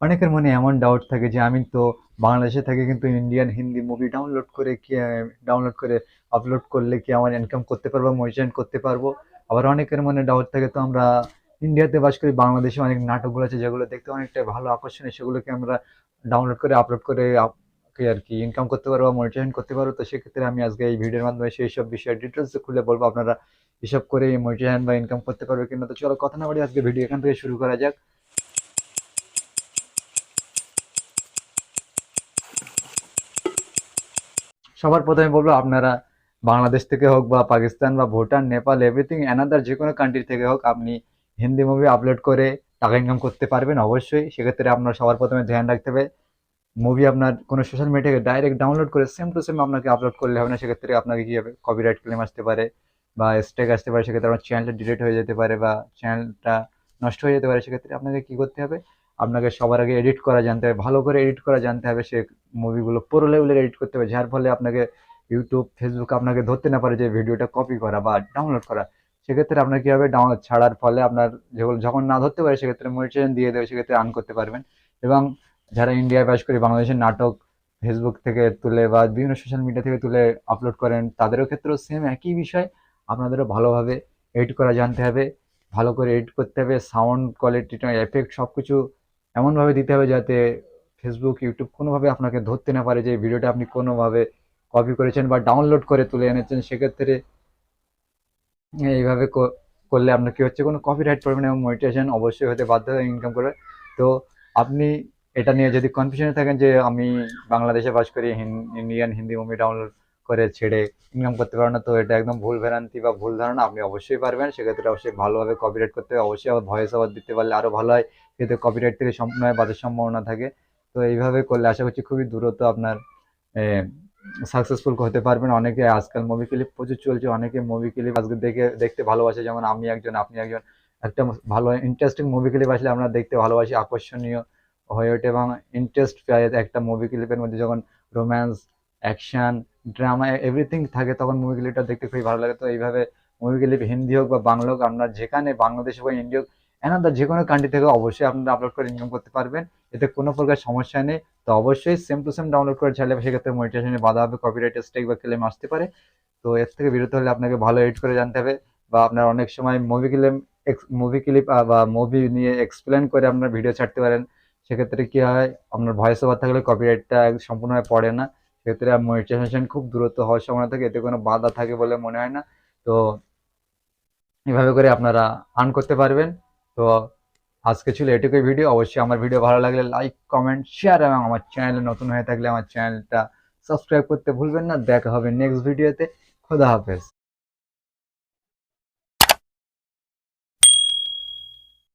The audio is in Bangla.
অনেকের মনে এমন ডাউট থাকে যে আমি তো বাংলাদেশে থাকি, কিন্তু ইন্ডিয়ান হিন্দি মুভি ডাউনলোড করে আপলোড করলে কি আমার ইনকাম করতে পারবো, মনিটাইজ করতে পারবো? আবার অনেকের মনে ডাউট থাকে, তো আমরা ইন্ডিয়াতে বাস করি, বাংলাদেশে অনেক নাটকগুলো আছে যেগুলো দেখতে অনেকটা ভালো আকর্ষণীয়, সেগুলোকে আমরা ডাউনলোড করে আপলোড করে আর কি ইনকাম করতে পারবো, মনিটাইজ করতে পারবো। তো সেক্ষেত্রে আমি আজকে এই ভিডিওর মাধ্যমে সেই সব বিষয়ে ডিটেলস খুলে বলবো, আপনারা এসব করে মনিটাইজ বা ইনকাম করতে পারবে কিনা। তো চলো কথা না বাড়ি আজকে ভিডিও এখান থেকে শুরু করা যাক। সবার প্রথমে বলবো, আপনারা বাংলাদেশ থেকে হোক বা পাকিস্তান বা ভুটান, নেপাল, এভরিথিং অ্যানাদার যে কোনো কান্ট্রি থেকে হোক, আপনি হিন্দি মুভি আপলোড করে টাকা ইনকাম করতে পারবেন অবশ্যই। সেক্ষেত্রে আপনার সবার প্রথমে ধ্যান রাখতে হবে, মুভি আপনার কোনো সোশ্যাল মিডিয়া থেকে ডাইরেক্ট ডাউনলোড করে সেম টু সেম আপনাকে আপলোড করলে হবে না। সেক্ষেত্রে আপনাকে কি হবে, কপিরাইট ক্লেম আসতে পারে বা স্ট্রাইক আসতে পারে। সেক্ষেত্রে আপনার চ্যানেলটা ডিলিট হয়ে যেতে পারে বা চ্যানেলটা নষ্ট হয়ে যেতে পারে। সেক্ষেত্রে আপনাকে কি করতে হবে, আপনাকে সবার আগে এডিট করা জানতে হবে, ভালো করে এডিট করা জানতে হবে। সে মুভিগুলো পুরো লেভেলের এডিট করতে হবে, যার ফলে আপনাকে ইউটিউব, ফেসবুক আপনাকে ধরতে না পারে যে ভিডিওটা কপি করা বা ডাউনলোড করা। সেক্ষেত্রে আপনার কি হবে, ডাউনলোড ছাড়ার ফলে আপনার যেগুলো যখন না ধরতে পারে সেক্ষেত্রে মনিটাইজেশন দিয়ে দেবে, সেক্ষেত্রে আর্ন করতে পারবেন। এবং যারা ইন্ডিয়ায় বাস করে বাংলাদেশের নাটক ফেসবুক থেকে তুলে বা বিভিন্ন সোশ্যাল মিডিয়া থেকে তুলে আপলোড করেন, তাদেরও ক্ষেত্রেও সেম একই বিষয়। আপনাদেরও ভালোভাবে এডিট করা জানতে হবে, ভালো করে এডিট করতে হবে, সাউন্ড কোয়ালিটিটা, এফেক্ট সব কিছু এমনভাবে দিতে হবে যাতে ফেসবুক, ইউটিউব কোনোভাবে আপনাকে ধরতে না পারে যে ভিডিওটা আপনি কোনোভাবে কপি করেছেন বা ডাউনলোড করে তুলে এনেছেন। সেক্ষেত্রে এইভাবে করলে আপনার কি হচ্ছে, কোনো কপিরাইট পড়বে না এবং মনিটাইজেশন অবশ্যই হতে বাধ্য হয়ে ইনকাম করবে। তো আপনি এটা নিয়ে যদি কনফিউশনে থাকেন যে আমি বাংলাদেশে বাস করি, ইন্ডিয়ান হিন্দি মুভি ডাউনলোড করে ছেড়ে ইনকাম করতে পারবো না, তো এটা একদম ভুল ভ্রান্তি বা ভুল ধারণা। আপনি অবশ্যই পারবেন। সেক্ষেত্রে অবশ্যই ভালোভাবে কপিরাইট করতে হবে, অবশ্যই আবার ভয়েস ওভার দিতে পারলে আরো ভালো হয়, যেহেতু কপিরাইট থেকে সম্পূর্ণ বাঁচার সম্ভাবনা থাকে। তো এইভাবে করলে আশা করছি খুবই দ্রুত আপনার সাকসেসফুল হতে পারবেন। অনেকে আজকাল মুভি ক্লিপ প্রচুর চলছে, অনেকে মুভি ক্লিপ আজকে দেখতে ভালোবাসে, যেমন আমি একজন, আপনি একজন। একটা ভালো ইন্টারেস্টিং মুভি ক্লিপ আসলে আমরা দেখতে ভালোবাসি, আকর্ষণীয় হয়ে ওঠে এবং ইন্টারেস্ট পাই একটা মুভি ক্লিপের মধ্যে। যখন রোম্যান্স, অ্যাকশন, ড্রামা এভরিথিং থাকে, তখন মুভি ক্লিপটা দেখতে খুবই ভালো লাগে। তো এইভাবে মুভি ক্লিপ হিন্দি হোক বা বাংলা হোক, আপনার যেখানে বাংলাদেশ হোক বা ইন্ডিয়া হোক, অ্যানাদার যে কোনো কান্ট্রি থেকে অবশ্যই আপনারা আপলোড করে ইনকাম করতে পারবেন, এতে কোনো প্রকার সমস্যা নেই। তো অবশ্যই সেম টু সেম ডাউনলোড করে চাইলে সেক্ষেত্রে মনিটাইজেশনে বাধা হবে, কপিরাইট স্ট্রাইক বা ক্লেম আসতে পারে। তো এর থেকে বিরত হলে আপনাকে ভালো এডিট করে জানতে হবে, বা আপনার অনেক সময় মুভি ক্লিপ বা মুভি নিয়ে এক্সপ্লেন করে আপনার ভিডিও ছাড়তে পারেন। সেক্ষেত্রে কি হয়, আপনার ভয়েস ওভার থাকলে কপিরাইটটা সম্পূর্ণভাবে পড়ে না। সেক্ষেত্রে মনিটাইজেশন খুব দ্রুত হওয়ার সম্ভাবনা থাকে, এতে কোনো বাধা থাকে বলে মনে হয় না। তো এভাবে করে আপনারা আর্ন করতে পারবেন। তো আজকে ছিল এটুকুই ভিডিও। অবশ্যই আমার ভিডিও ভালো লাগলে লাইক, কমেন্ট, শেয়ার এবং আমার চ্যানেলে নতুন হয়ে থাকলে আমার চ্যানেলটা সাবস্ক্রাইব করতে ভুলবেন না। দেখা হবে নেক্সট ভিডিওতে। খোদা হাফেজ।